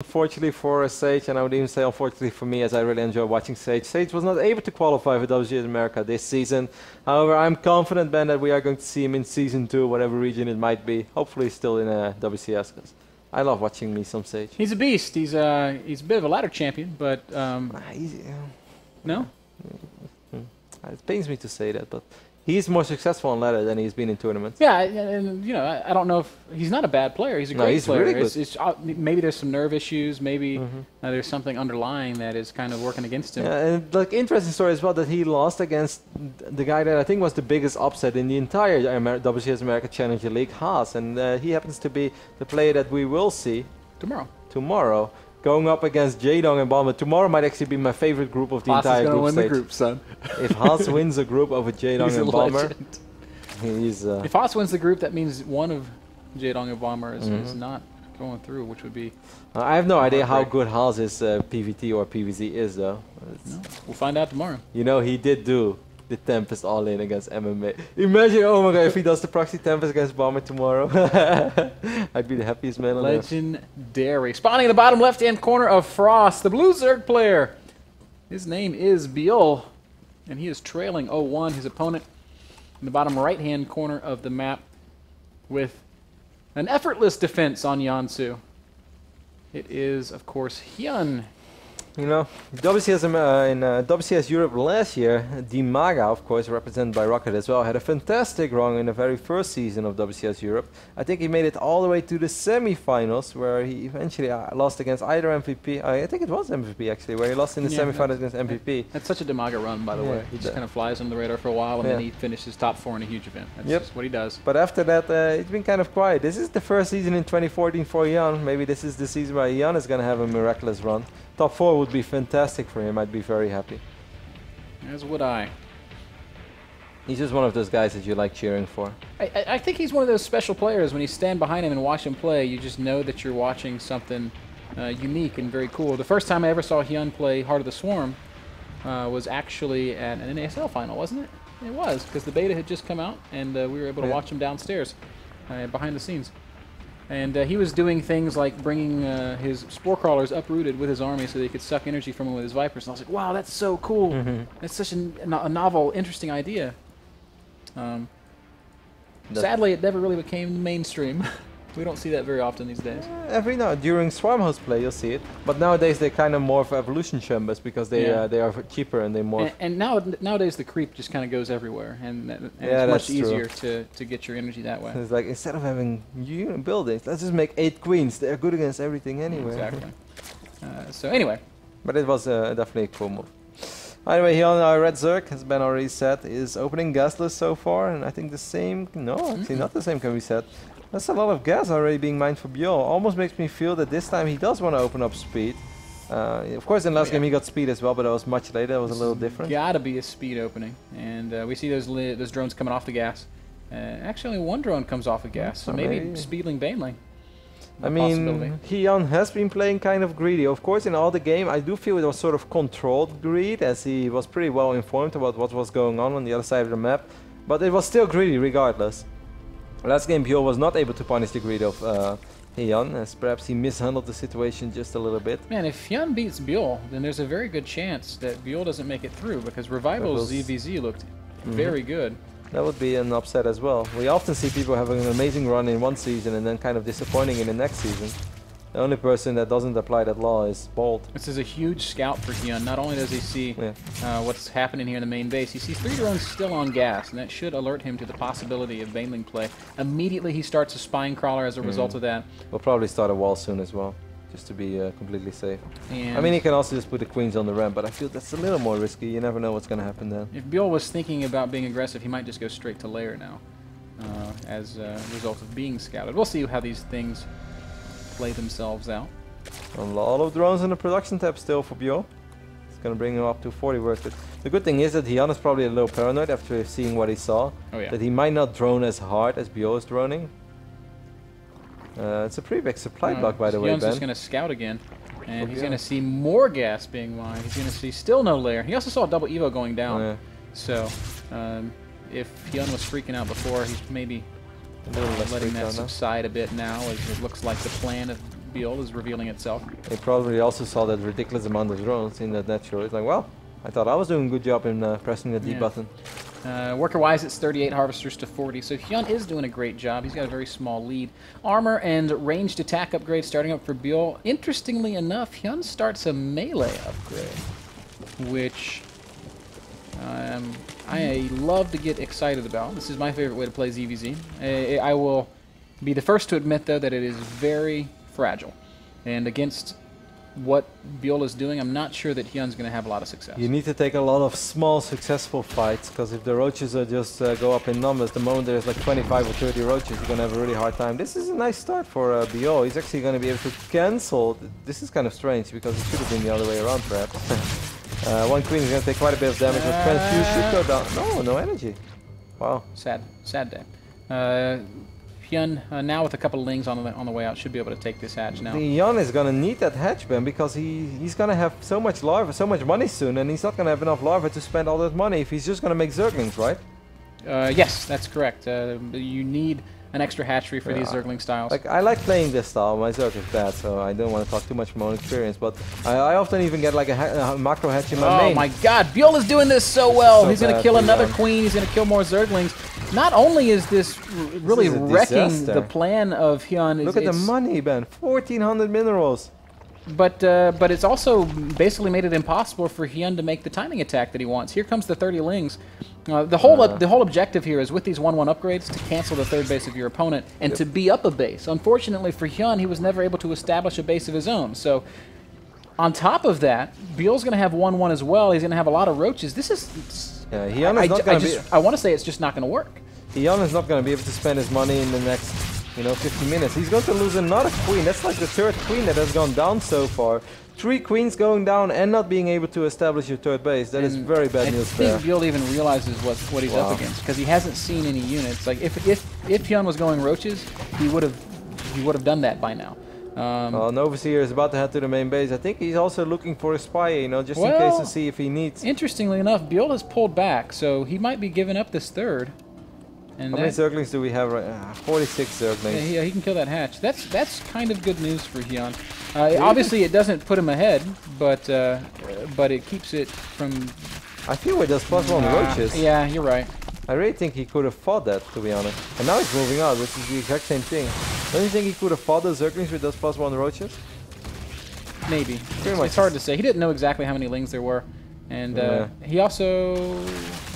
Unfortunately for Sage, and I would even say unfortunately for me, as I really enjoy watching Sage. Sage was not able to qualify for WCS America this season. However, I'm confident, Ben, that we are going to see him in Season 2, whatever region it might be. Hopefully still in WCS, because I love watching me some Sage. He's a beast. He's a bit of a ladder champion, but... no? It pains me to say that, but he's more successful on ladder than he's been in tournaments. Yeah, and you know, I don't know if he's not a bad player. He's a great player. Really good. Maybe there's some nerve issues. Maybe there's something underlying that is kind of working against him. Yeah, and like interesting story as well that he lost against the guy that I think was the biggest upset in the entire WCS America Challenger League, Haas, and he happens to be the player that we will see tomorrow. Going up against Jaedong and Balmer. Tomorrow might actually be my favorite group of the entire group win stage. the group, son. If Haas wins a group over Jaedong and Balmer, he's... if Haas wins the group, that means one of Jaedong and Balmer is not going through, which would be... I have no idea how good Haas' PVT or PVZ is, though. No, we'll find out tomorrow. You know, he did do the Tempest all-in against MMA. Imagine, oh my god, if he does the proxy Tempest against Bomber tomorrow. I'd be the happiest man on earth. Legendary. Spawning in the bottom left-hand corner of Frost, the blue Zerg player. His name is Byul, and he is trailing 0-1 his opponent in the bottom right-hand corner of the map with an effortless defense on Yansu. It is, of course, Hyun. You know, WCS in WCS Europe last year, Dimaga, of course, represented by Rocket as well, had a fantastic run in the very first season of WCS Europe. I think he made it all the way to the semi-finals, where he eventually lost against either MVP. I think it was MVP, actually, where he lost in the semi-finals against MVP. That's such a Dimaga run, by the way. He just kind of flies under the radar for a while, and then he finishes top 4 in a huge event. That's just what he does. But after that, it's been kind of quiet. This is the first season in 2014 for Hyun. Maybe this is the season where Hyun is going to have a miraculous run. Top 4 would be fantastic for him. I'd be very happy. As would I. He's just one of those guys that you like cheering for. I think he's one of those special players. When you stand behind him and watch him play, you just know that you're watching something unique and very cool. The first time I ever saw Hyun play Heart of the Swarm was actually at an NASL final, wasn't it? It was, because the beta had just come out, and we were able to watch him downstairs behind the scenes. And he was doing things like bringing his spore crawlers uprooted with his army so that he could suck energy from them with his Vipers. And I was like, wow, that's so cool. That's such a novel, interesting idea. Sadly, it never really became mainstream. We don't see that very often these days. Every now during Swarm Host play, you'll see it. But nowadays, they're kind of more of evolution chambers because they are cheaper and they more. And nowadays, the creep just kind of goes everywhere, and it's much easier to get your energy that way. It's like instead of having buildings, let's just make 8 queens. They're good against everything anyway. Exactly. So anyway. But it was definitely a cool move. Anyway, here on our Red Zerg, as Ben already said, is opening gasless so far, and I think the same. No, actually not the same can be said. That's a lot of gas already being mined for Byul. Almost makes me feel that this time he does want to open up speed. Of course, in last game he got speed as well, but that was much later. That was a little different. Gotta be a speed opening, and we see those drones coming off the gas. Actually, only one drone comes off of gas, so maybe speedling Baneling. I mean, Hyun has been playing kind of greedy. Of course, in all the game, I do feel it was sort of controlled greed, as he was pretty well informed about what was going on the other side of the map. But it was still greedy regardless. Last game, Byul was not able to punish the greed of Hyun, as perhaps he mishandled the situation just a little bit. Man, if Hyun beats Byul, then there's a very good chance that Byul doesn't make it through, because Revival's ZVZ looked very good. That would be an upset as well. We often see people having an amazing run in one season and then kind of disappointing in the next season. The only person that doesn't apply that law is Bolt. This is a huge scout for Hyun. Not only does he see what's happening here in the main base, he sees 3 drones still on gas, and that should alert him to the possibility of Baneling play. Immediately he starts a spine crawler as a result of that. We'll probably start a wall soon as well, just to be completely safe. And I mean, he can also just put the queens on the ramp, but I feel that's a little more risky. You never know what's going to happen then. If Byul was thinking about being aggressive, he might just go straight to lair now, as a result of being scouted. We'll see how these things play themselves out. A lot of drones in the production tab still for Byul. It's going to bring him up to 40 worth it. The good thing is that Hyun is probably a little paranoid after seeing what he saw. That he might not drone as hard as Byul is droning. It's a pretty big supply block, by the way, Ben. Hyun's just going to scout again. And he's going to see more gas being mined. He's going to see still no lair. He also saw a double Evo going down. So, if Hyun was freaking out before, he's maybe letting that subside a bit now, as it looks like the plan of Byul is revealing itself. He probably also saw that ridiculous amount of drones in that net show. It's like, well, I thought I was doing a good job in pressing the D button. Worker-wise, it's 38 harvesters to 40, so Hyun is doing a great job. He's got a very small lead. Armor and ranged attack upgrade starting up for Byul. Interestingly enough, Hyun starts a melee upgrade, which I love to get excited about. This is my favorite way to play ZVZ. I will be the first to admit, though, that it is very fragile. And against what Byul is doing, I'm not sure that Hyun's going to have a lot of success. You need to take a lot of small, successful fights, because if the roaches are just go up in numbers, the moment there's like 25 or 30 roaches, you're going to have a really hard time. This is a nice start for Byul. He's actually going to be able to cancel. This is kind of strange, because it should have been the other way around, perhaps. One queen is going to take quite a bit of damage, but Transfuse should go down. No, no energy. Wow. Sad day. Hyun, now with a couple of lings on the way out, should be able to take this hatch now. Hyun is going to need that hatch, man, because he's going to have so much larva, so much money soon, and he's not going to have enough larva to spend all that money if he's just going to make Zerglings, right? Yes, that's correct. You need an extra hatchery for these Zergling styles. Like, I like playing this style. My Zerg is bad, so I don't want to talk too much from my own experience, but I often even get like a macro hatch in my main. Oh my god, Byul is doing this so well! He's going to kill another queen, he's going to kill more Zerglings. Not only is this really wrecking the plan of Hyun... Look at the money, man. 1,400 minerals. But it's also basically made it impossible for Hyun to make the timing attack that he wants. Here comes the 30 lings. The whole objective here is with these 1-1 upgrades to cancel the third base of your opponent and to be up a base. Unfortunately for Hyun, he was never able to establish a base of his own. So on top of that, Byul's going to have 1-1 as well. He's going to have a lot of roaches. This is... Yeah, Hyun is not going to be... I want to say it's just not going to work. Hyun is not going to be able to spend his money in the next, 50 minutes. He's going to lose another queen. That's like the third queen that has gone down so far. 3 queens going down and not being able to establish your third base. That is very bad news there. I think Byul even realizes what he's up against, because he hasn't seen any units. Like if Hyun was going roaches, he would have done that by now. Overseer is about to head to the main base. I think he's also looking for a spy, just in case to see if he needs. Interestingly enough, Byul has pulled back, so he might be giving up this third. And how many Zerglings do we have right now? 46 Zerglings. Yeah, he can kill that hatch. That's kind of good news for Hyun. Obviously, it doesn't put him ahead, but it keeps it from... I feel it does +1 roaches. Yeah, you're right. I really think he could have fought that, to be honest. And now he's moving out, which is the exact same thing. Don't you think he could have fought the Zerglings with those +1 roaches? Maybe. It's hard to say. He didn't know exactly how many lings there were. And he also...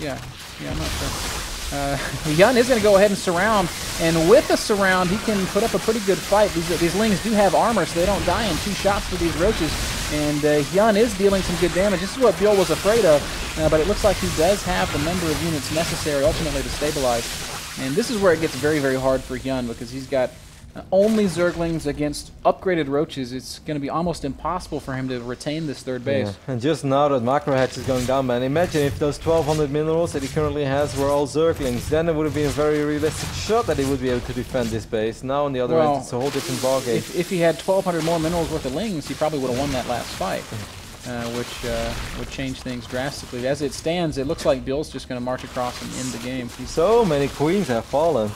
Yeah, I'm not sure. Hyun is going to go ahead and surround, and with the surround, he can put up a pretty good fight. These lings do have armor, so they don't die in 2 shots for these roaches, and Hyun is dealing some good damage. This is what Byul was afraid of, but it looks like he does have the number of units necessary ultimately to stabilize. And this is where it gets very, very hard for Hyun, because he's got only Zerglings against upgraded roaches. It's going to be almost impossible for him to retain this third base. Yeah. And just now that macro hatch is going down, man, imagine if those 1,200 minerals that he currently has were all Zerglings. Then it would have been a very realistic shot that he would be able to defend this base. Now on the other end, it's a whole different ballgame. If he had 1,200 more minerals worth of lings, he probably would have won that last fight, which would change things drastically. As it stands, it looks like Bill's just going to march across and end the game. So many queens have fallen.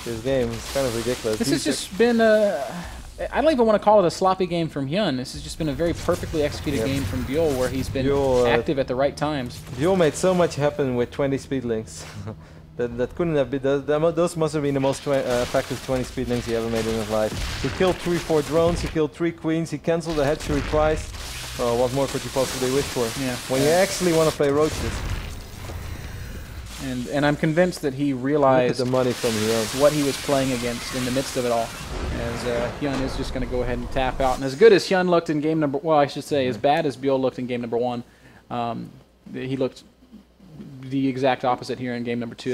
This game is kind of ridiculous. This has just been I don't even want to call it a sloppy game from Hyun. This has just been a very perfectly executed game from Byul, where he's been active at the right times. Byul made so much happen with 20 speedlings. that couldn't have been. Those must have been the most effective 20 speedlings he ever made in his life. He killed 3-4 drones. He killed 3 queens. He cancelled the hatchery twice. What more could you possibly wish for? Yeah. When you actually want to play roaches. And I'm convinced that he realized the money from Hyun. What he was playing against in the midst of it all. As Hyun is just going to go ahead and tap out. And as good as Hyun looked in game number... Well, I should say, as bad as Byul looked in game number 1, he looked the exact opposite here in game number 2.